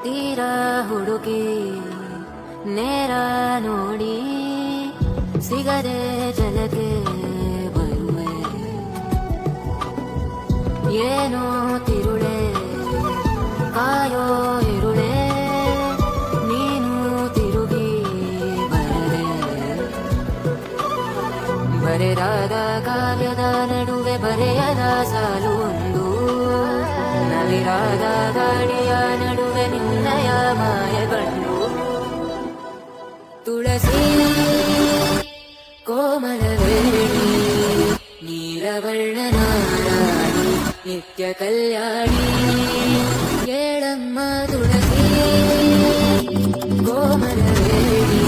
ತೀರ ಹುಡುಕಿ ನೇರ ನೋಡಿ ಸಿಗದೆ ಜನಕ್ಕೆ ಬರುವೆ ಏನೋ ತಿರುಳೆ ಕಾಯೋ ಇರುಳೆ ನೀನು ತಿರುಗಿ ಬರದೆ ಬರೆದಾದ ಕಾವ್ಯದ ನಡುವೆ ಬರೆಯದ ಸಾಲು ಒಂದು ನವಿರಾದ ಗಾಡಿಯ ನಡುವೆ ನಿನ್ನಯ ಮಾಯಗಳು ತುಳಸಿ ಕೋಮಲವೇಣಿ ನೀಲವರ್ಣನಾರಾಣಿ ನಿತ್ಯ ಕಲ್ಯಾಣಿ ಏಳಮ್ಮ ತುಳಸಿ ಕೋಮಲವೇಣಿ